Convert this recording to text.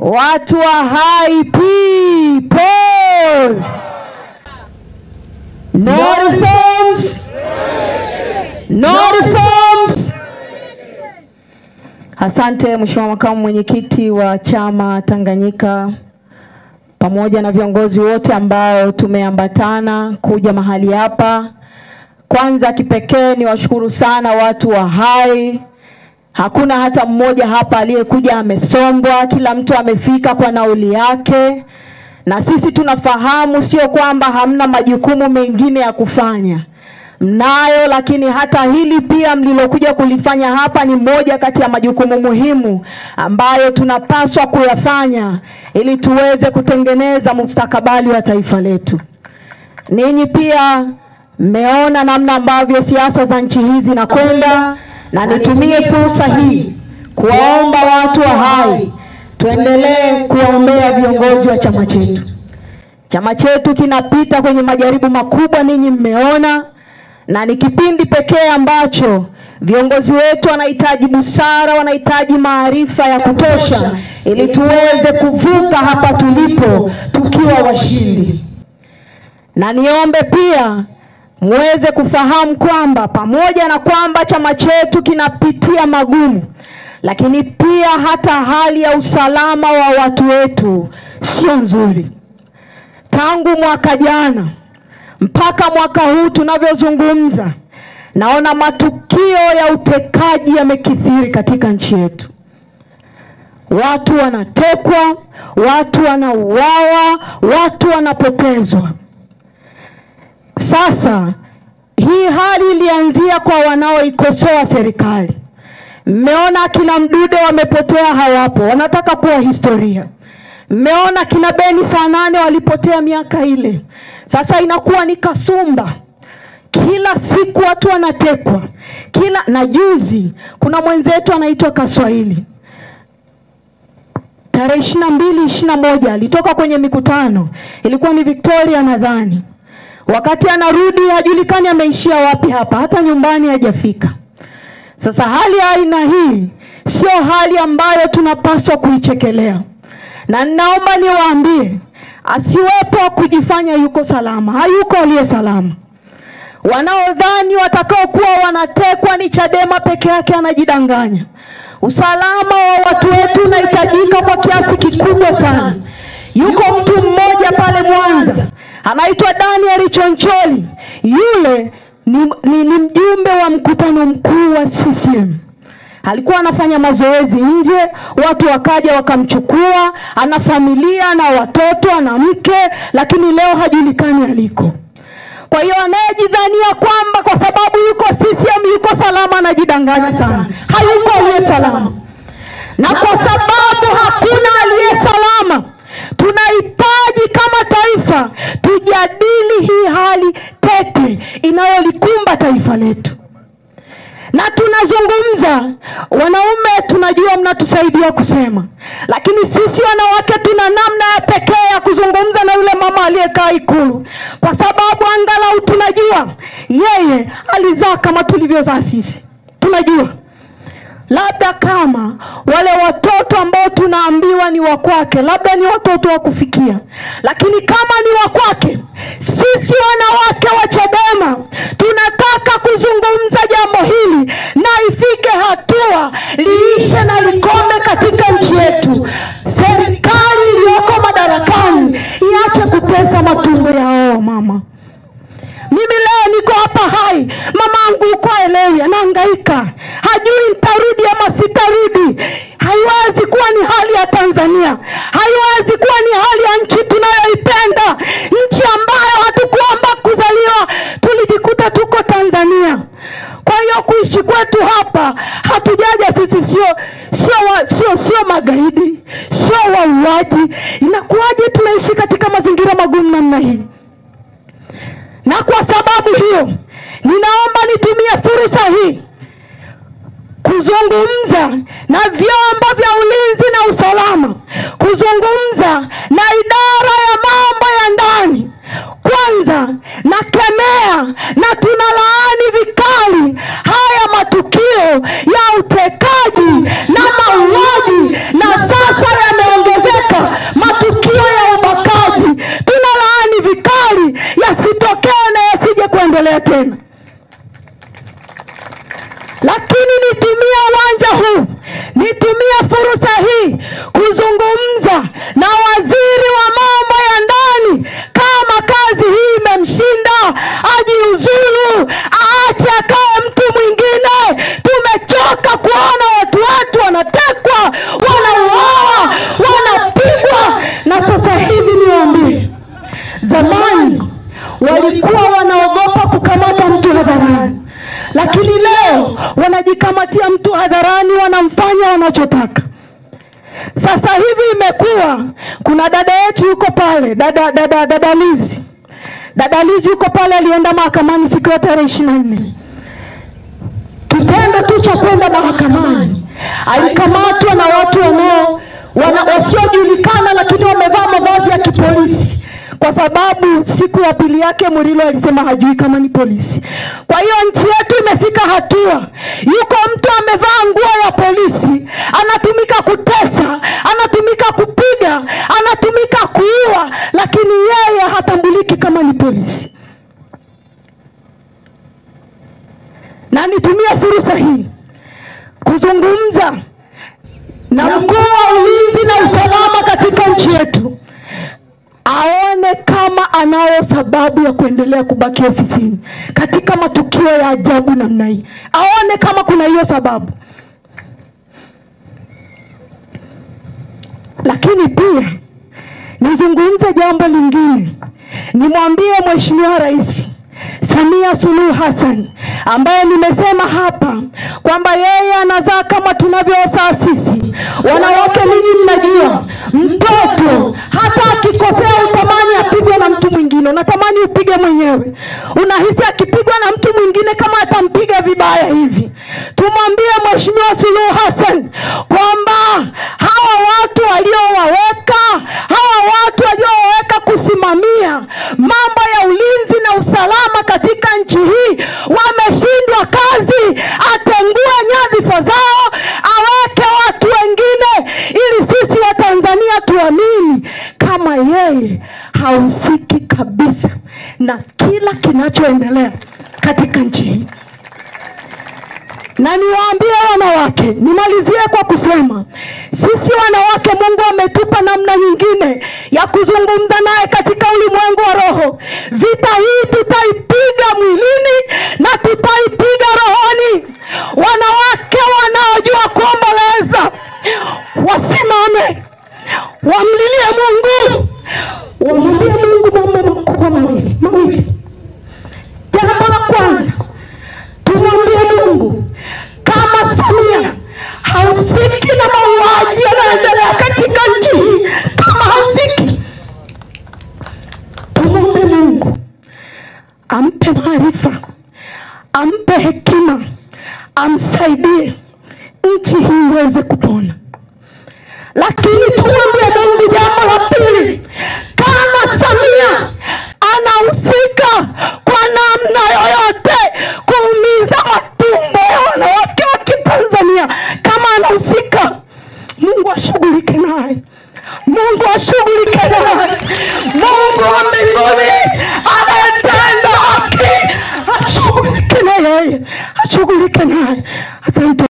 Watu wa Hai Peoples. No reforms. No reforms. Asante Mheshimiwa Makamu Mwenyekiti wa Chama Tanganyika, pamoja na viongozi wote ambao tumeambatana kuja mahali hapa. Kwanza kipekee ni washukuru sana watu wa Hai. Hakuna hata mmoja hapa aliyekuja amesombwa, kila mtu amefika kwa nauli yake. Na sisi tunafahamu sio kwamba hamna majukumu mengine ya kufanya. Mnayo, lakini hata hili pia mlilokuja kulifanya hapa ni moja kati ya majukumu muhimu ambayo tunapaswa kuyafanya ili tuweze kutengeneza mustakabali wa taifa letu. Ninyi pia mmeona namna ambavyo siasa za nchi hizi nakwenda, na nitumie fursa hii kuwaomba watu wa Hai tuendelee kuwaombea viongozi wa chama chetu. Chama chetu kinapita kwenye majaribu makubwa, ninyi mmeona, na ni kipindi pekee ambacho viongozi wetu wanahitaji busara, wanahitaji maarifa ya kutosha ili tuweze kuvuka hapa tulipo tukiwa washindi. Na niombe pia muweze kufahamu kwamba pamoja na kwamba chama chetu kinapitia magumu, lakini pia hata hali ya usalama wa watu wetu sio nzuri. Tangu mwaka jana mpaka mwaka huu tunavyozungumza, naona matukio ya utekaji yamekithiri katika nchi yetu. Watu wanatekwa, watu wanauawa, watu wanapotezwa. Sasa hii hali ilianzia kwa wanaoikosoa serikali. Mmeona kina Mdude wamepotea, hawapo, wanataka kuwa historia. Mmeona kina Beni saa 8 walipotea miaka ile. Sasa inakuwa ni kasumba. Kila siku watu wanatekwa. Na juzi kuna mwenzetu anaitwa Kaswahili, tarehe 22, 21 alitoka kwenye mikutano, ilikuwa ni Victoria nadhani. Wakati anarudi hajulikani ameishia wapi hapa, hata nyumbani hajafika. Sasa hali ya aina hii sio hali ambayo tunapaswa kuichekelea. Na naomba niwaambie, asiwepo kujifanya yuko salama, hayuko aliye salama. Wanaodhani watakao kuwa wanatekwa ni Chadema peke yake anajidanganya. Usalama wa watu wetu unahitajika kwa kiasi kikubwa sana. Yuko mtu mmoja pale Mwanza anaitwa Daniel Choncholi. Yule ni mjumbe wa mkutano mkuu wa CCM. Alikuwa anafanya mazoezi nje, watu wakaja wakamchukua, ana familia na watoto, ana mke, lakini leo hajulikani aliko. Kwa hiyo anayejidhania kwamba kwa sababu yuko CCM yuko salama anajidanganya sana. Hayuko aliye salama. Na kwa sababu hakuna aliye salama, tunahitaji kama taifa tujadili hii hali tete inayolikumba taifa letu. Na tunazungumza, wanaume tunajua mnatusaidia kusema, lakini sisi wanawake tuna namna ya pekee ya kuzungumza na yule mama aliyekaa Ikulu, kwa sababu angalau tunajua yeye alizaa kama tulivyozaa sisi. Tunajua labda kama wale watoto ambao tunaambiwa ni wa kwake, labda ni watoto wa kufikia, lakini kama ni wa kwake, sisi wanawake wa Chadema tunataka kuzungumza jambo hili na ifike hatua liishe na likome katika nchi yetu. Serikali iliyoko madarakani iache kutesa matumbo yao mama. Mimi leo niko hapa Hai, mamangu uko elewi, anahangaika, hajui nitarudi ama sitarudi. Haiwezi kuwa ni hali ya Tanzania, haiwezi kuwa ni hali ya nchi tunayoipenda, nchi ambayo hatukuomba kuzaliwa, tulijikuta tuko Tanzania. Kwa hiyo kuishi kwetu hapa, hatujaja sisi sio magaidi, sio wauaji. Inakuwaje tunaishi katika mazingira magumu namna hii? Na kwa sababu hiyo, ninaomba nitumie fursa hii kuzungumza na vyombo vya ulinzi na usalama, kuzungumza na idara ya mambo ya ndani. Kwanza nakemea na tunalaani vikali haya matukio ya utekaji na mauaji, na sasa yameongezeka kuendelea tena. Lakini nitumie uwanja huu, nitumie fursa hii kuzungumza na waziri wa mambo ya ndani. Kama kazi hii imemshinda, ajiuzulu, aache akae mtu mwingine. Tumechoka kuona watu wetu wanatekwa, wanauawa, wanapigwa. Na sasa hivi niwaambie, zamani walikuwa wanaogopa kukamata mtu hadharani, lakini leo wanajikamatia mtu hadharani, wanamfanya wanachotaka. Sasa hivi imekuwa, kuna dada yetu yuko pale, dada Lizi. Dada Lizi yuko pale, alienda mahakamani siku ya tarehe 24. Kitendo tu cha kwenda mahakamani, alikamatwa na watu wasiojulikana, lakini wamevaa mavazi ya kipolisi, kwa sababu siku ya pili yake Murilo alisema hajui kama ni polisi. Kwa hiyo nchi yetu imefika hatua, yuko mtu amevaa nguo ya polisi, anatumika kutesa, anatumika kupiga, anatumika kuua, lakini yeye hatambuliki kama ni polisi. Na nitumia fursa hii kuzungumza na mkuu wa ulinzi na usalama katika nchi yetu, aone kama anayo sababu ya kuendelea kubaki ofisini katika matukio ya ajabu namna hii. Aone kama kuna hiyo sababu. Lakini pia nizungumze jambo lingine. Nimwambie Mheshimiwa Rais Samia Suluhu Hassan, ambaye nimesema hapa kwamba yeye anazaa kama tunavyozaa sisi. Wanawake, ninyi mnajua mtoto hata akikosea utamani apigwe na mtu mwingine, unatamani upige mwenyewe. Unahisi akipigwa na mtu mwingine kama atampiga vibaya hivi. Tumwambie Mheshimiwa Suluhu Hassan kwamba hawa watu waliowaweka kusimamia mambo ya ulinzi na usalama katika nchi hii wameshindwa kazi. Atengue nyadhifa zao, aweke watu wengine, ili sisi wa Tanzania tuamini kama yeye hahusiki kabisa na kila kinachoendelea katika nchi hii. Na niwaambie wanawake, nimalizie kwa kusema, sisi wanawake Mungu ametupa namna nyingine ya kuzungumza naye katika ulimwengu wa roho. Vita hii tutaipiga mwilini na tutaipiga rohoni. Wanawake wanaojua kuomboleza wasimame, wamlilie Mungu, wamlilie Mungu mambo makubwa mawili. Jambo la kwanza, tumwambie Mungu kama Samia hausiki na mauaji yanayoendelea katika nchi hii, kama hausiki, tumwombe Mungu ampe maarifa, ampe hekima, amsaidie nchi hii iweze kupona. Lakini tumwambie Mungu jambo la pili, kama Samia anahusika kwa namna yoyote kuumiza matumbo ya wanawake wa Kitanzania, kama anahusika, Mungu ashughulike naye. Mungu ashughulike